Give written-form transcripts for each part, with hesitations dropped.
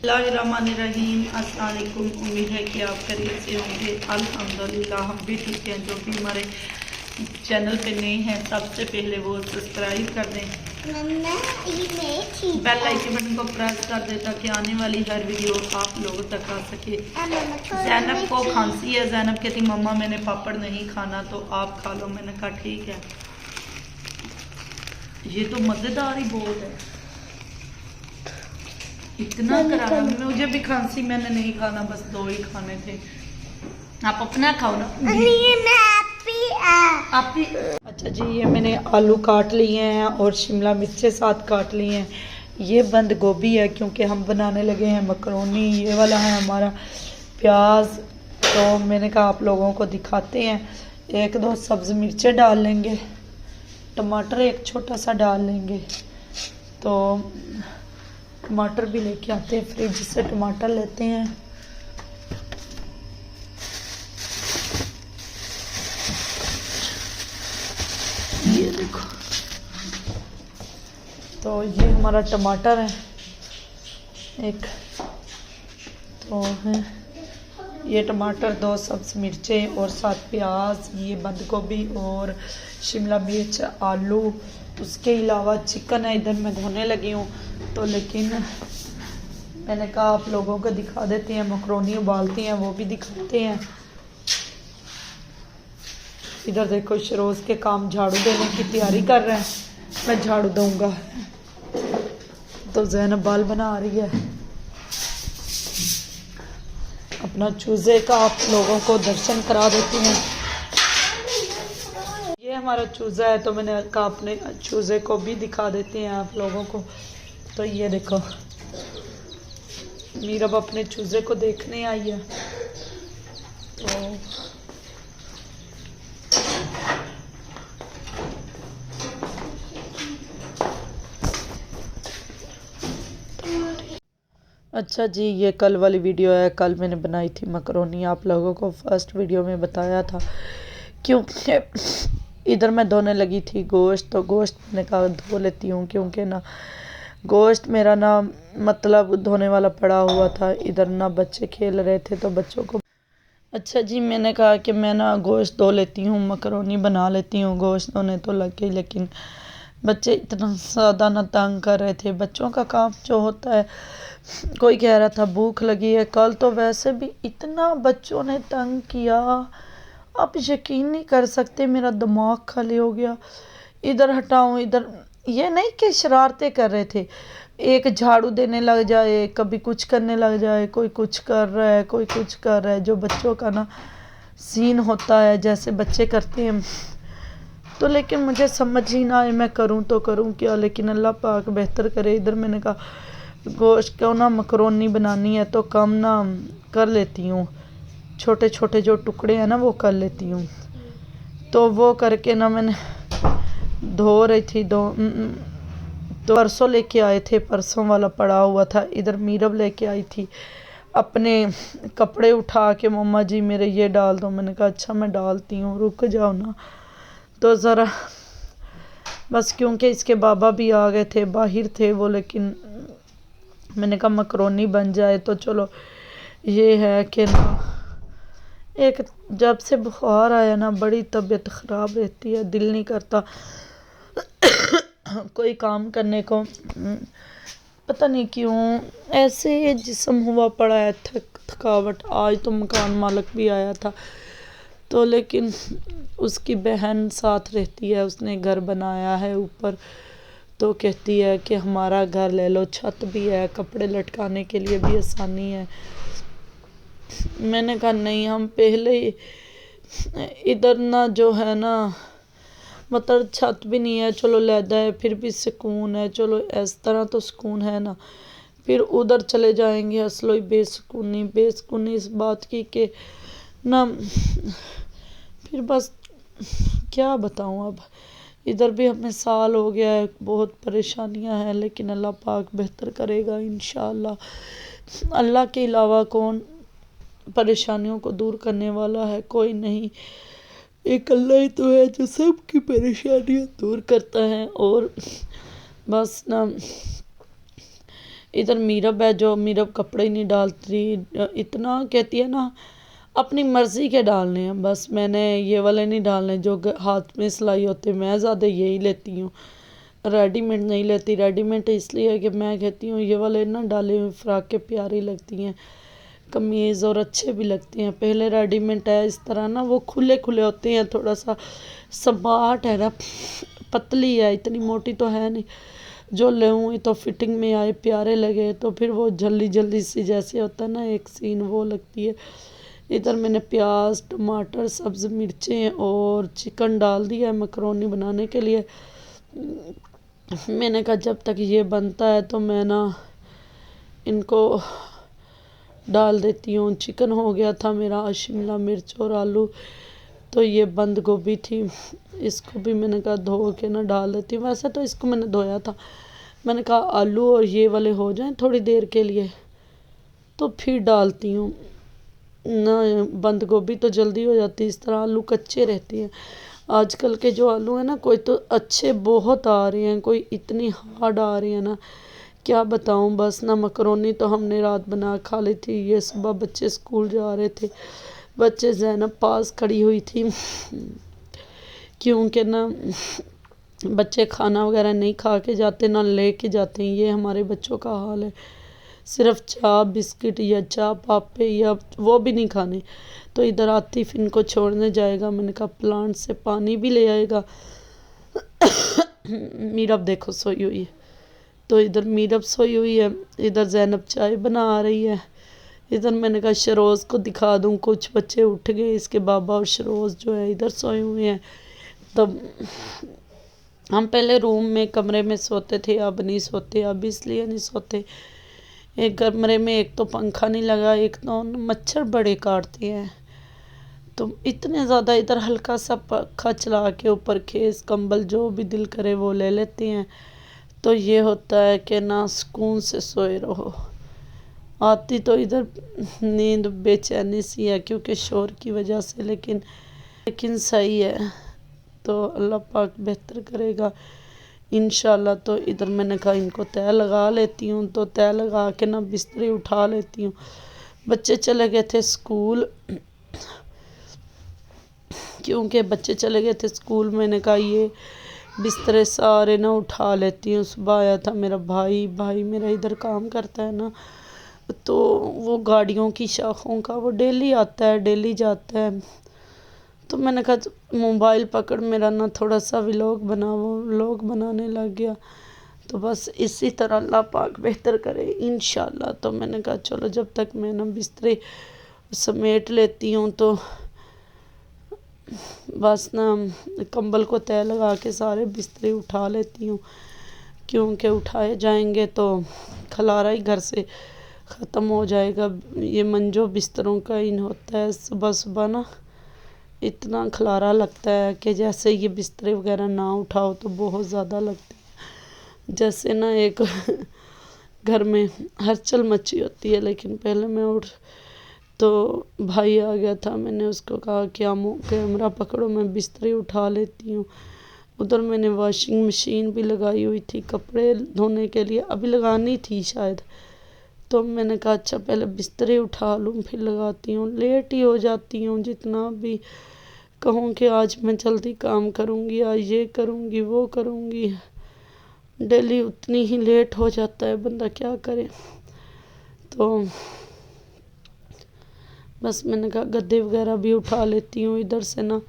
बिस्मिल्लाहिर्रहमानिर्रहीम। अस्सलाम वालेकुम। उम्मीद है कि आप खैरियत से होंगे। अल्हम्दुलिल्लाह हम भी ठीक हैं। जो भी हमारे चैनल पे नए हैं सबसे पहले वो सब्सक्राइब कर दें, बेल आइकन बटन को प्रेस कर दें ताकि आने वाली हर वीडियो आप लोगों तक आ सके। ज़ैनब को खांसी है। ज़ैनब कहती मम्मा मैंने पापड़ नहीं खाना तो आप खा लो। मैंने कहा ठीक है। ये तो मज़ेदार ही बहुत है। इतना करारा मुझे भी खांसी, मैंने नहीं खाना, बस 2 ही खाने थे। आप अपना खाओ ना। आप भी। अच्छा जी, ये मैंने आलू काट लिए हैं और शिमला मिर्चें साथ काट लिए हैं। ये बंद गोभी है क्योंकि हम बनाने लगे हैं मकरोनी। ये वाला है हमारा प्याज। तो मैंने कहा आप लोगों को दिखाते हैं। 1-2 सब्ज़ मिर्चें डाल लेंगे, टमाटर एक छोटा सा डाल लेंगे। तो टमाटर भी लेके आते हैं, फ्रिज से टमाटर लेते हैं। ये देखो, तो ये हमारा टमाटर है एक, तो है ये टमाटर, 2 सब्ज़ मिर्चें और 7 प्याज, ये बंद गोभी और शिमला मिर्च, आलू। उसके अलावा चिकन है, इधर मैं धोने लगी हूँ। तो लेकिन मैंने कहा आप लोगों को दिखा देते हैं। मकरोनी उबालती हैं वो भी दिखाते हैं। इधर देखो शरोज के काम झाड़ू देने की तैयारी कर रहे हैं। मैं झाड़ू दूंगा। तो ज़ैनब बाल बना रही है। अपना चूजे का आप लोगों को दर्शन करा देती हैं। ये हमारा चूजा है तो मैंने कहा अपने चूजे को भी दिखा देते हैं आप लोगों को। तो ये देखो मीरब अपने चूजे को देखने आई है। तो अच्छा जी, ये कल वाली वीडियो है। कल मैंने बनाई थी मकरोनी, आप लोगों को फर्स्ट वीडियो में बताया था। क्योंकि इधर मैं धोने लगी थी गोश्त, तो गोश्त मैंने कहा धो लेती हूँ क्योंकि ना गोश्त मेरा ना मतलब धोने वाला पड़ा हुआ था। इधर ना बच्चे खेल रहे थे तो बच्चों को। अच्छा जी, मैंने कहा कि मैं ना गोश्त धो लेती हूँ, मकरोनी बना लेती हूँ। गोश्त धोने तो लग गई, लेकिन बच्चे इतना ज़्यादा ना तंग कर रहे थे। बच्चों का काम जो होता है, कोई कह रहा था भूख लगी है। कल तो वैसे भी इतना बच्चों ने तंग किया, आप यकीन नहीं कर सकते। मेरा दिमाग खाली हो गया। इधर हटाऊं, इधर, ये नहीं कि शरारतें कर रहे थे। एक झाड़ू देने लग जाए, कभी कुछ करने लग जाए, कोई कुछ कर रहा है, कोई कुछ कर रहा है। जो बच्चों का ना सीन होता है, जैसे बच्चे करते हैं। तो लेकिन मुझे समझ ही ना आए मैं करूं तो करूं क्या, लेकिन अल्लाह पाक बेहतर करे। इधर मैंने कहा गोश्त को ना मकरोनी बनानी है तो कम ना कर लेती हूँ, छोटे छोटे जो टुकड़े हैं ना वो कर लेती हूँ। तो वो करके ना मैंने धो रही थी। तो परसों लेके आए थे, परसों वाला पड़ा हुआ था। इधर मीरब लेके आई थी अपने कपड़े उठा के, मम्मा जी मेरे ये डाल दो। मैंने कहा अच्छा मैं डालती हूँ, रुक जाओ ना। तो ज़रा बस, क्योंकि इसके बाबा भी आ गए थे, बाहर थे वो, लेकिन मैंने कहा मकरोनी बन जाए तो चलो। ये है कि ना एक जब से बुखार आया ना बड़ी तबीयत ख़राब रहती है, दिल नहीं करता कोई काम करने को। पता नहीं क्यों ऐसे जिस्म हुआ पड़ा है, थकावट। आज तो मकान मालिक भी आया था, तो लेकिन उसकी बहन साथ रहती है, उसने घर बनाया है ऊपर। तो कहती है कि हमारा घर ले लो, छत भी है, कपड़े लटकाने के लिए भी आसानी है। मैंने कहा नहीं, हम पहले इधर ना जो है ना मतलब छत भी नहीं है, चलो लैदा है, फिर भी सुकून है। चलो इस तरह तो सुकून है ना, फिर उधर चले जाएंगे असलो बेसुकूनी इस बात की कि ना, फिर बस क्या बताऊं। अब इधर भी हमें साल हो गया है, बहुत परेशानियां हैं, लेकिन अल्लाह पाक बेहतर करेगा इंशाअल्लाह। अल्लाह के अलावा कौन परेशानियों को दूर करने वाला है? कोई नहीं, एक अल्लाह ही तो है जो सबकी परेशानियां दूर करता है। और बस ना इधर मीरब है, जो मीरब कपड़े ही नहीं डालती, इतना कहती है ना अपनी मर्ज़ी के डालने हैं, बस मैंने ये वाले नहीं डालने जो हाथ में सिलाई होते, मैं ज़्यादा यही लेती हूँ, रेडीमेड नहीं लेती। रेडीमेड इसलिए कि मैं कहती हूँ ये वाले ना डाले हुए फ्रॉक के प्यारी लगती हैं कमीज़, और अच्छे भी लगते हैं। पहले रेडीमेड है इस तरह ना, वो खुले खुले होते हैं, थोड़ा सा स्मार्ट है ना, पतली है, इतनी मोटी तो है नहीं, जो लूँ तो फिटिंग में आए, प्यारे लगे, तो फिर वो जल्दी जल्दी सी जैसे होता है ना एक सीन, वो लगती है। इधर मैंने प्याज, टमाटर, सब्ज़ मिर्चें और चिकन डाल दिया है मकरोनी बनाने के लिए। मैंने कहा जब तक ये बनता है तो मैं ना इनको डाल देती हूँ। चिकन हो गया था मेरा, शिमला मिर्च और आलू, तो ये बंद गोभी थी, इसको भी मैंने कहा धो के ना डाल देती हूँ। वैसे तो इसको मैंने धोया था, मैंने कहा आलू और ये वाले हो जाएं थोड़ी देर के लिए तो फिर डालती हूँ ना। बंद गोभी तो जल्दी हो जाती है, इस तरह आलू कच्चे रहते हैं। आजकल के जो आलू हैं ना, कोई तो अच्छे बहुत आ रहे हैं, कोई इतनी हार्ड आ रही है ना, क्या बताऊं। बस ना मकरोनी तो हमने रात बना खा ली थी, ये सुबह बच्चे स्कूल जा रहे थे, बच्चे ज़ैनब पास खड़ी हुई थी, क्योंकि ना बच्चे खाना वगैरह नहीं खा के जाते ना ले के जाते हैं, ये हमारे बच्चों का हाल है। सिर्फ चाय बिस्किट या चाय पापे या वो भी नहीं खाने। तो इधर आतिफ इनको छोड़ने जाएगा, मैंने कहा प्लांट से पानी भी ले आएगा। मीरब देखो सोई हुई है, तो इधर मीरब सोई हुई है, इधर ज़ैनब चाय बना रही है। इधर मैंने कहा शरोज़ को दिखा दूँ, कुछ बच्चे उठ गए, इसके बाबा और शरोज़ जो है इधर सोए हुए हैं। तब हम पहले रूम में कमरे में सोते थे, अब नहीं सोते, अब इसलिए नहीं सोते, एक कमरे में एक तो पंखा नहीं लगा, एक तो मच्छर बड़े काटते हैं, तो इतने ज़्यादा इधर हल्का सा पंखा चला के ऊपर खेस कंबल जो भी दिल करे वो ले लेते हैं। तो ये होता है कि ना सुकून से सोए रहो। आती तो इधर नींद बेचैनी सी है क्योंकि शोर की वजह से, लेकिन सही है, तो अल्लाह पाक बेहतर करेगा इंशाल्लाह। तो इधर मैंने कहा इनको तय लगा लेती हूँ, तो तय लगा के ना बिस्तरे उठा लेती हूँ। बच्चे चले गए थे स्कूल, क्योंकि बच्चे चले गए थे स्कूल, मैंने कहा ये बिस्तरे सारे ना उठा लेती हूँ। सुबह आया था मेरा भाई मेरा इधर काम करता है ना, तो वो गाड़ियों की शाखों का वो डेली आता है डेली जाता है, तो मैंने कहा मोबाइल पकड़ मेरा ना थोड़ा सा व्लॉग बनाने लग गया। तो बस इसी तरह अल्लाह पाक बेहतर करे इंशाल्लाह। तो मैंने कहा चलो जब तक मैं ना बिस्तरे समेट लेती हूँ, तो बस ना कंबल को तय लगा के सारे बिस्तरे उठा लेती हूँ, क्योंकि उठाए जाएंगे तो खलारा ही घर से ख़त्म हो जाएगा। ये मंजो बिस्तरों का इन होता है, सुबह सुबह ना इतना खलारा लगता है कि जैसे ये बिस्तरे वगैरह ना उठाओ तो बहुत ज़्यादा लगती है, जैसे ना एक घर में हलचल मची होती है। लेकिन पहले मैं तो भाई आ गया था, मैंने उसको कहा कि कैमरा पकड़ो, मैं बिस्तरे उठा लेती हूँ। उधर मैंने वॉशिंग मशीन भी लगाई हुई थी कपड़े धोने के लिए, अभी लगानी थी शायद, तो मैंने कहा अच्छा पहले बिस्तरे उठा लूँ फिर लगाती हूँ। लेट ही हो जाती हूँ, जितना भी कहूँ कि आज मैं जल्दी काम करूँगी, आज ये करूँगी वो करूँगी, डेली उतनी ही लेट हो जाता है, बंदा क्या करे। तो बस मैंने कहा गद्दे वगैरह भी उठा लेती हूँ। इधर से ना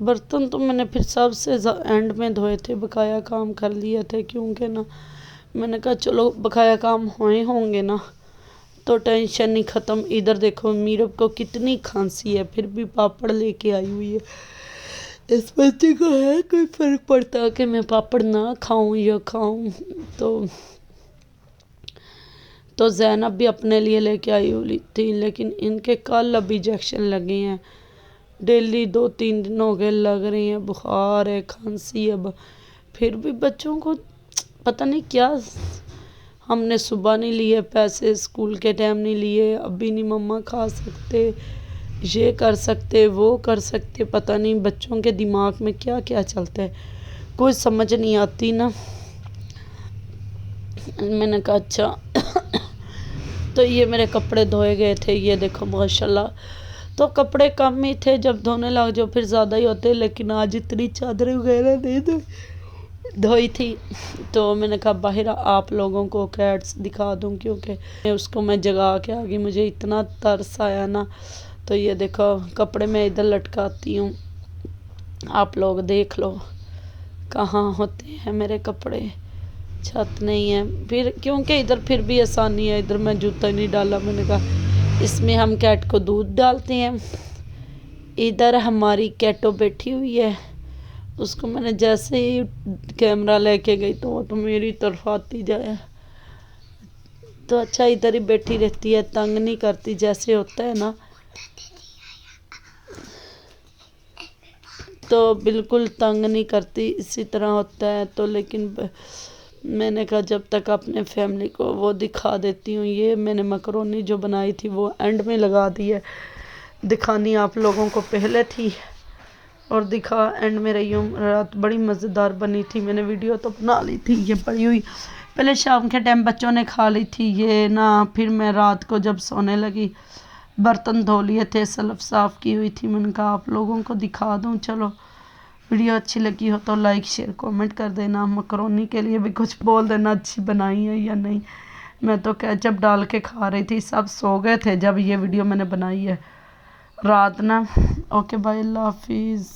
बर्तन तो मैंने फिर सबसे एंड में धोए थे, बकाया काम कर लिए थे, क्योंकि ना मैंने कहा चलो बकाया काम होंगे ना तो टेंशन नहीं ख़त्म। इधर देखो मीरब को कितनी खांसी है, फिर भी पापड़ लेके आई हुई है। इस बच्चे को है कोई फ़र्क पड़ता कि मैं पापड़ ना खाऊं या खाऊं। तो ज़ैनब भी अपने लिए लेके आई हुई थी, लेकिन इनके कल अब इंजेक्शन लगे हैं, डेली 2-3 दिन हो गए लग रही हैं, बुखार है खांसी है। अब फिर भी बच्चों को पता नहीं क्या, हमने सुबह नहीं लिए पैसे, स्कूल के टाइम नहीं लिए, अभी नहीं मम्मा खा सकते, ये कर सकते वो कर सकते, पता नहीं बच्चों के दिमाग में क्या क्या चलता है, कोई समझ नहीं आती ना। میں نے کہا اچھا تو یہ میرے کپڑے دھوئے گئے تھے، یہ دیکھو ماشاءاللہ. تو کپڑے کم ہی تھے، جب دھونے لگ جو پھر زیادہ ہی ہوتے، لیکن آج اتنی چادریں وغیرہ نہیں دھوئی تھی. تو میں نے کہا باہر آپ لوگوں کو کیٹس دکھا دوں، کیونکہ اس کو میں جگا کے آگی، مجھے اتنا ترس آیا نا. تو یہ دیکھو کپڑے میں ادھر لٹکاتی ہوں، آپ لوگ دیکھ لو کہاں ہوتے ہیں میرے کپڑے. چھت نہیں ہے پھر، کیونکہ ادھر پھر بھی آسانی ہے، ادھر میں جوتا نہیں ڈالا. میں نے کہا اس میں ہم کیٹ کو دودھ ڈالتے ہیں. ادھر ہماری کیٹو بیٹھی ہوئی ہے، اس کو میں نے جیسے ہی کیمرہ لے کے گئی تو وہ تو میری طرف آتی جائے. تو اچھا ادھر ہی بیٹھی رہتی ہے، تنگ نہیں کرتی، جیسے ہوتا ہے نا تو بالکل تنگ نہیں کرتی، اسی طرح ہوتا ہے. تو لیکن میں نے کہا جب تک اپنے فیملی کو وہ دکھا دیتی ہوں. یہ میں نے مکرونی جو بنائی تھی وہ اینڈ میں لگا دی ہے، دکھانی آپ لوگوں کو پہلے تھی اور دکھا اینڈ میں رہی ہوں. رات بڑی مزیدار بنی تھی، میں نے ویڈیو تو بنا لی تھی، یہ پڑی ہوئی پہلے شام کے ٹائم بچوں نے کھا لی تھی یہ نا. پھر میں رات کو جب سونے لگی برتن دھو لیے تھے، سلف صاف کی ہوئی تھی، میں نے کہا آپ لوگوں کو دکھا دوں. چلو ویڈیو اچھی لگی ہو تو لائک شیئر کومنٹ کر دینا. مکرونی کے لیے بھی کچھ بول دینا اچھی بنائی ہے یا نہیں. میں تو کیچپ ڈال کے کھا رہی تھی، سب سو گئے تھے جب یہ ویڈیو میں نے بنائی ہے رات نا. اوکے بائے، اللہ حافظ.